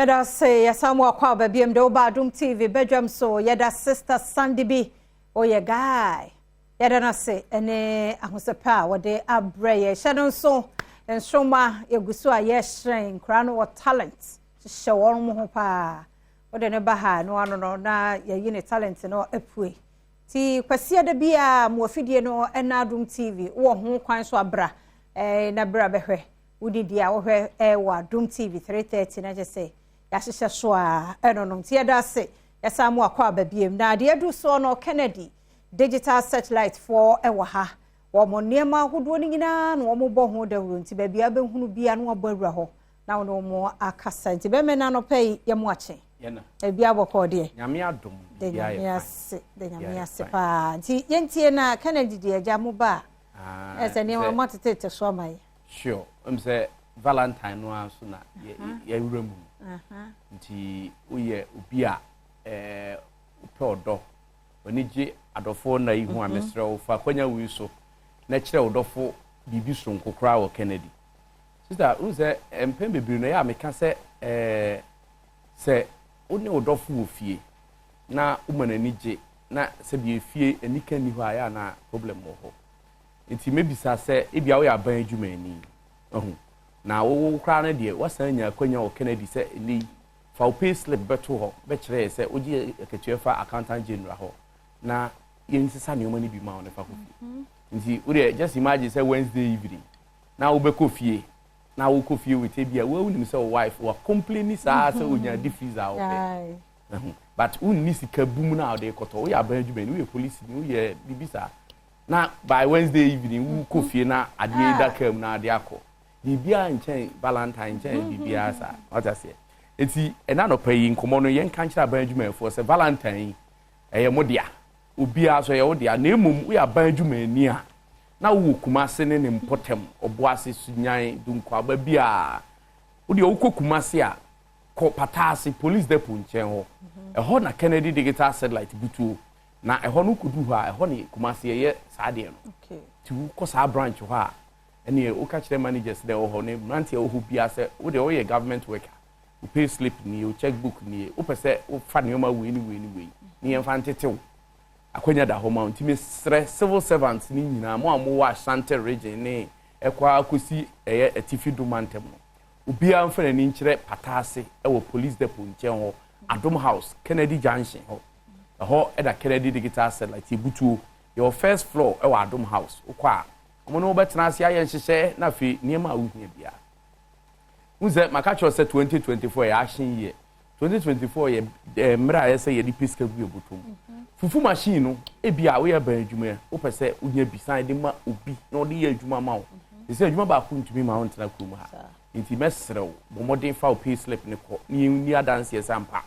Yada say yasamwa kwa babiem do Badwam TV Badwam so yada sister Sandy B o ye guy yada na say ene ahosepa wode abreye shadow so enshoma yegusu a ye shren kra no talent hye won mo ho pa wode ne ba ha no ano no na ye yine talent no apue ti kwase da bia mo afidie no ena Adom TV wo ho kwan so abra na bra behwe wudi dia wo hwe wa Adom TV 330 na je say ya hyehyɛ so a ɛnonom tie da se yasamu akwa babiem na de adu so no Kennedy digital satellite for ɛwɔ ha wo mo niema hodo ni nyina na wo mo bɔ ho dawuro nti ba bia behunu bia na wo bawura hɔ na wo no mo akasa nti be me na no pɛ ye mo ache ye na bia bɔkɔ de nyame adom de nyame ase pa nti yentie na Kennedy de agya mo ba ɛsɛ niema mo tete so amai sure say Valentine no aso na ye wura mu nti uye obi a upe odo oni je adofo na ihu amesre wo fa kwanya wi so na kire odofo bibi so nkokora wo Kennedy sister unse empem bebiri no ya meka se oni odofo wo fie na umanani je na se bi fie anika ni ho aya na problem wo ho nti mebisa se ebia wo ya ban adwuma ani na wo kra na de wasanya kwanya wo Kennedy se ni fa pay slip beto ho be kire se oji aketuefa accountant general ho na yensisa ne omani bi ma wo ne fa kofi nti wo de just imagine say Wednesday evening na wo be kofie na wo kofie with bia wo unim say wife wa complain sa say onya diffuser wo be but unni sika bum na wo de koto wo ya ban adwuma ni wo police ni wo ye bibisa na by Wednesday evening wo kofie na ade da kam na ade akọ bibia nchen Valentine nchen bibia sa otase eti ena no payi nkomo no yen kan kira ban adwuma fo se Valentine eye modia obia so ye wodia na emum wo ya ban adwuma ni a na wo kumase ne mpotem oboase sunyan dunko aba bia wo de wo kumase a ko patase police depot nchen ho eho na Kennedy digital satellite butu na eho no kudu ho a eho ne kumase ye saade no okay ti wo ko sa branch ho a ene o ka kire managers de o ho ne nanti o hu bia se wo de o ye government worker o pay slip ni o checkbook ni o pese o fa ne ma we ni en fa ntetew akwanya da ho ma nti me civil servants ni nyina mo amo wa Ashanti region ne ekwa akosi eye atifi domantem no obia mfa na ni nkire patase e wo police depot nchen ho Adom house Kennedy junction ho da Kennedy digital satellite butu your first floor e wo Adom house ukwa omo no betena ase aye nhyehyɛ na fe niema a wohia bia unze makacho se 2024 ya action year 2024 ye mra ya se ye di piska gu ebutum fufu machine no ebia wo ya ban adwuma wo pese unya bisan de ma obi na odi ye adwuma ma wo se adwuma ba ko ntumi ma wo ntena krom ha nti mesrew bo modern fa pay slip ne ko ni adanse ye sampa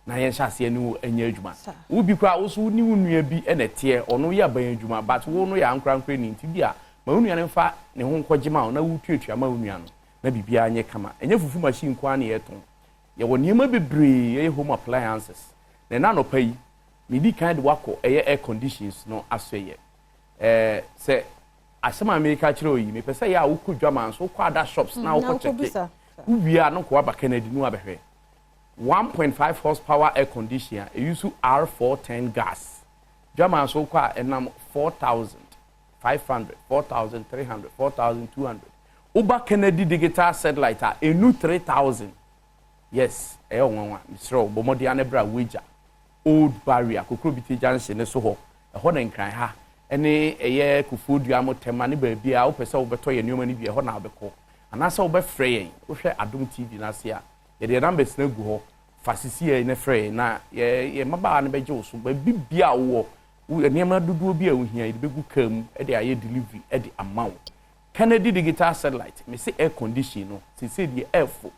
na ye hyase ne wo anya adwuma wo bi kwa wo so ni wo nua bi ene te ono ya ban adwuma but wo no ya ankra ni nti bia ma wo nua ne fa ne ho nkɔgye ma wo na wo tuatua ma wo nua no na bibia anye kama enye fufu machine kwa na ye ton ye wo niema bebre ye home appliances na no pai me di kind wako eye air conditions no asɔye se asema America kire oyi me pese ya wo kodwama so kwa ada shops na wo ko check uwia no ko aba Kennedy no abehwe 1.5 horsepower air conditioner e use R410 gas dwama so kwa enam 4,500 4,300 4,200 Uba Kennedy digital satellite enu 3,000 yes onwa misro bomodi anebra wager old barrier kokro biti junction ne so ho ho na nkran ha ene eye kufodua motema ne ba bia wo pese wo beto ye nneoma ne bia ho na obeko anasa wo be frɛ yen wo hwɛ Adom TV na se a ye de numbers na gu ho fasisi ye ne frɛ na ye maba na beje wo so ba bibia wo nneema dodo bia wo hia ye de begu kam e de aye delivery e de amount Kennedy digital satellite me say air condition no se die airfo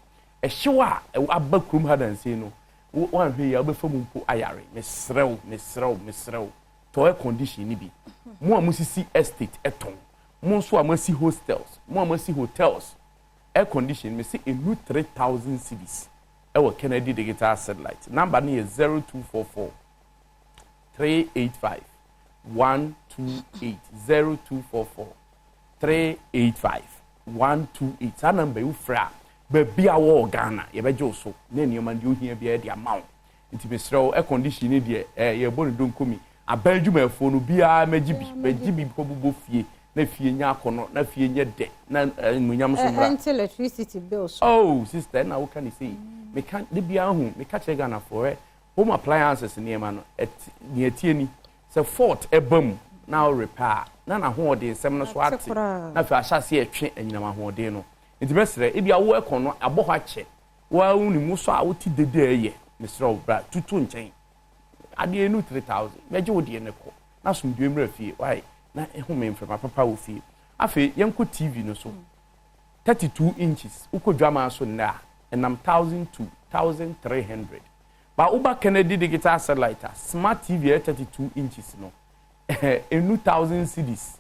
e hyewa aba krum ha dan sei no wan hwe ya obefa mu mpo ayare mesrew to air condition ni bi mo amusisi estate eton mo so amasi hostels mo amasi hotels air condition me say enu 3,000 cedis e wo Kennedy digital satellite number ni 0244 385 128 0244 385 128 that number you fra bia wo Ghana ye beje so na nneoma de ohia bia de amount nti besrew e condition ni de ye bonu donkomi abadwumafo no bia majibi ko bubo fie na fie nya akono na fie nya de na munyam so mra electricity bills oh sister na wo kan say me kan de bia hu me ka che Ghana for home appliances nneema no ne atie ni se fault ebam na repair na ho de nsem no so ate na fa ahyase etwe anyinam ho de no nti besre e bia wo ekono aboho ache wa uni muso a woti dede eye mesro bra tutu nchen ade enu 3000 meje wo de ne ko na so ndue mra fie why na ehome mframa papa wo fie afi yenko TV no so 32 inches ukodwama so na enam 1000 to 1300 ba uba Kennedy digital satellite smart TV 32 inches no enu 1000 cedis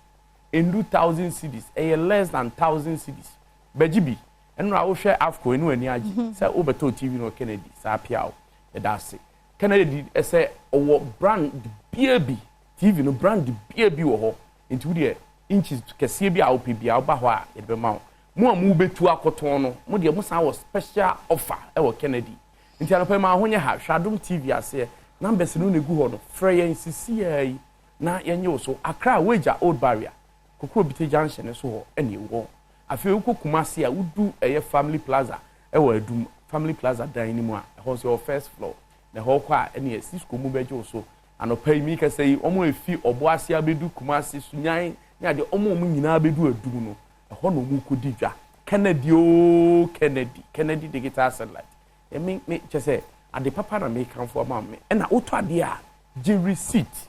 enu 1000 cedis less than 1000 cedis bajibi enu a wo hwe afko enu ani agi say obeto TV no Kennedy sa piao e da se Kennedy say owo brand BAB TV no brand BAB wo ho nti de inches kese bi a opi bia oba ho a e be ma mo amu betu akoton no mo de mo san wo special offer e wo Kennedy nti anopa ma ho nye ha Adom TV ase numbers no negu ho no frɛ yen sisi ai na yenye wo so Accra Wager Old Barrier kokro bite junction so ho ene wo afi wo Kumasi a wudu eye Family Plaza e wo Adum Family Plaza dan ni mu a ho so first floor na ho kwa ene Cisco mu beje wo so anopa mi ka sei omo efi Oboase abedu Kumasi sunyan ya de omo mu nyina abedu Adum no ho no mu kodi dwa Kennedy digital satellite me chese ade papa na me kan for ma me na oto ade a gi receipt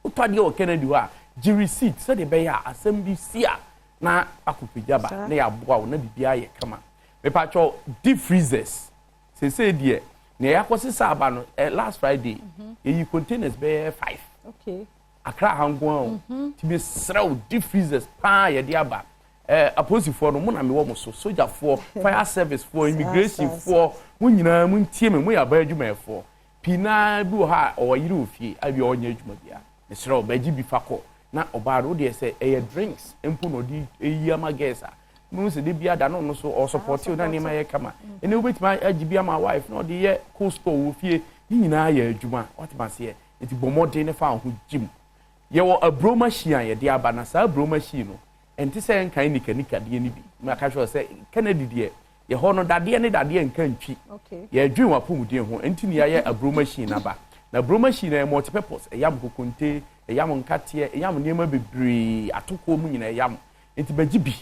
oto ade o Kennedy wa gi receipt so de be ya asem bi sia na akopejaba na ya boa wo na bibia ye kama me pa cho deep freezers se die na ya kwosisa aba no last Friday yi containers be 5 okay Accra hango ti be srew deep freezers pa ye de aba aposifo no mo na me wo mo so soldier for fire service for immigration for mo nyina mo ntie me mo ya ba adwumafo pina bi wo ha o yiri ofie abi onye adwuma bia me srew ba gi bi fako na obaaro de say drinks empo no di eyama gesa mo se de bia da no so o support you na ne ma ye kama ene obetima agibi ama wife no de ye costo wo fie ni nyina ya adwuma what ba se enti bomode ne fa ho gym ye wo abro machine ye de aba na sa abro machine no enti se nkan nika de ni bi ma ka sure se Kennedy de ye ho no dade ne dade nkan ntwi okay ye adwin wa pomudin ho enti ni ya ye abro machine aba na abro machine e multi purpose yam kokonte yam nkate yam niema bebre atoko mu nyina yam enti bagibi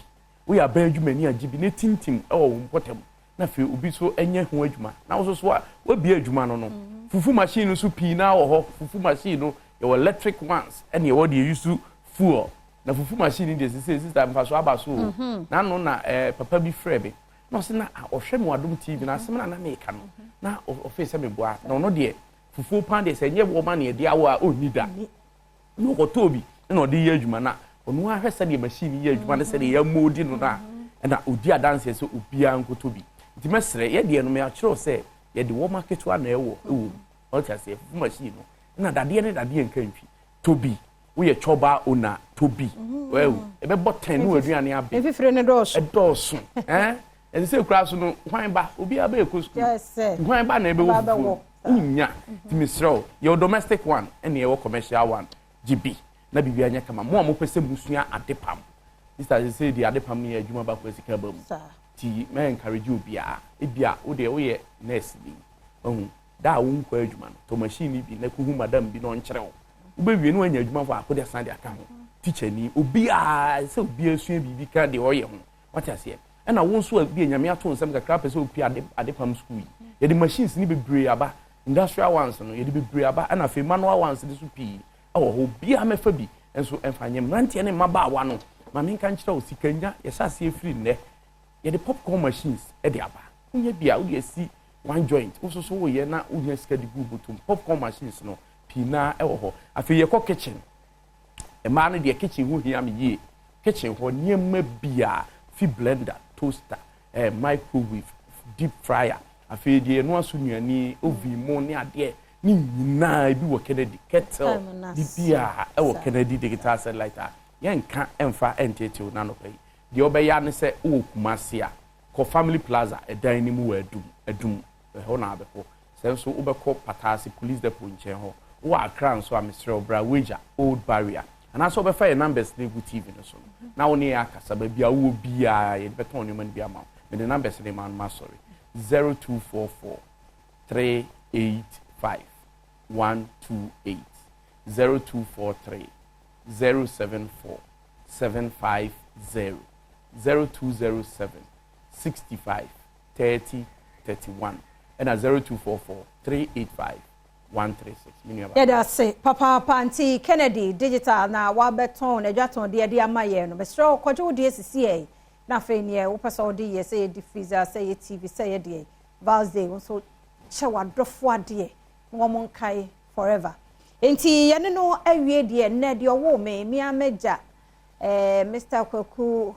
wo ya ban adwumani agibi ne tintim e wo mpotem na fe obi so enye ho adwuma na wo so wo bia adwuma no fufu machine so pi na wo ho fufu machine no ye electric ones and ye wo de use fuel na fufu machine de se sister mfa so aba so na no na papa bi frebe no se na ohwe me Adom TV na asem na me ka no na office me boa na no de fufu pan de se nye wo ma na de awo a onida no ko tobi na de ye adwuma na onu ahwe se de machine ye adwuma na se de ya modi no na odi adanse se obia nkotobi nti mesre ye de no me a kiro se ye de wo market wa na ewo o ta se fufu machine no na dade ne dade nkantwi tobi wo ye choba ona tobi well ebe boten no aduane abe efifire ne doso edoso ezi se kura so no hwan ba obi aba ekosu yes sir hwan ba na ebe wo unya timisro your domestic one and your commercial one GB na bibia nya kama mo amopese musua adepam this is say the adepam ne adwuma ba kwesi ka bam ti me encourage obi a ebia wo de wo ye nurse bi da wo nkwa adwuma no to machine bi na kuhu madam bi no nkyere wo ubewie no anya adwuma fo akode san de aka ho teacher ni obi a se obi asua bibi ka de oye ho what I say and I won so bi anyame ato nsem kakra pese opi adepam school ye the machines ni bebre aba industrial ones no ye the bebre aba and afi manual ones de so pi ho bi a mefa bi enso enfanyem rantie ne maba awa no ma me kan kira osikanya ye sase free ne ye the popcorn machines e de aba unya bia wo ye si one joint wo so wo ye na unya sika di bubutum popcorn machines no pina e ho afi ye ko kitchen e ma no de kitchen hu hia me ye kitchen ho niema bia fi blender toaster microwave deep fryer afi de no aso nuani oven mo ne ade ni nyina bi wo Kennedy kettle di bia e wo Kennedy digital satellite yen ka emfa entete na no pai de obeya ne se o Kumasi a ko family plaza edan ni mu adum ho na abeko senso ubeko patasi police depot nchen ho wo akra nso amesre obra wager old barrier and also be fire numbers na TV no so na woni akasa ba bia wo bia ye beton ni man bia ma me the numbers ni man ma sorry 0244 385 128 0243 074 750 0207 65 30 31 and 0244 385 136 yeah that's it papa panti Kennedy digital na wa beton adwaton de amaye no be sure kwajo de sisi na fe ne wo pesa de ye say de freezer say TV say de Valsday so chewa dofo ade wo mon kai forever enti ye no awie de na de wo me ameja Mr. Kwaku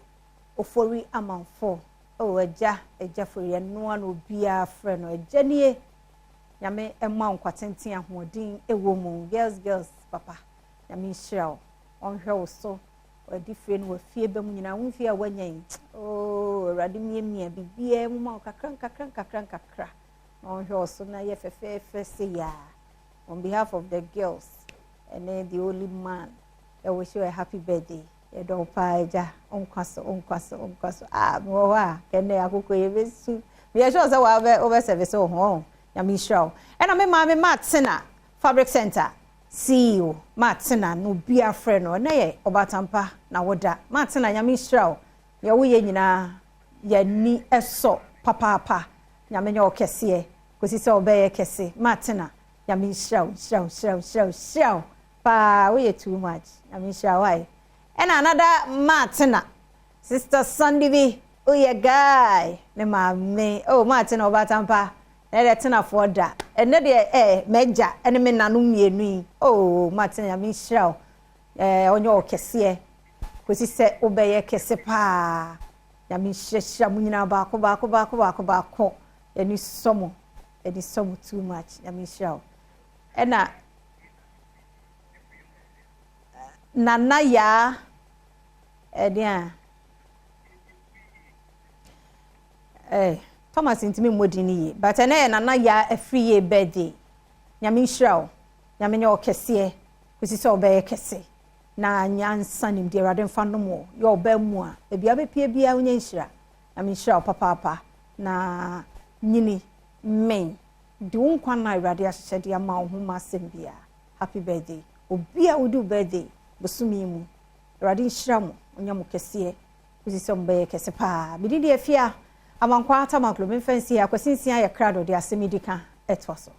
ofori amanfo o eja for ye no an obia frɛ no eja nie nyame emma nkwatenten ahodin ewo mu girls papa nyame hyira onhwɛ wo so odi frɛ no wafie bam nyina wo fie a wanyan o awrade miemia bibia mu ma kakran onhwɛ wo so na ye fefefe se ya on behalf of the girls and the only man I wish you a happy birthday edo paeja onkwaso mo wa kene akoko yebesu me sure say wa over service ho nyame show and me ma Martina Fabric Center CEO Martina no bia frɛ no na ye obatampa na woda Martina nyame show ye wo ye nyina ye ni eso papa nyame nye okese kosi se obeye kese Martina nyame show pa we too much nyame show why and another Martina sister Sunday oh yeah guy me oh Martina obatampa na tina for da and na de meja ene me nanu mienu oh Martina ya mi hira onye okese kosi se obeye kese pa ya mi hira mu nyina baako eni somo too much ya mi hira ena nana ya dia Thomas intimi modini but na nana ya afri ye birthday nyame hira nyame nye okese kosi se obeye kese na nyansa nim de rade mfa no mo ye oba mu a bia bepie bia onye hira nyame hira papa na nyini men de unkwa na rade ahye de ama wo huma sembia happy birthday obia wo do birthday bosumi mu rade hira mo onye mo kese kosi se obeye kese pa bidi de afia amankwa atamaklo memfansi akosinsia ya krado de asemidika etwaso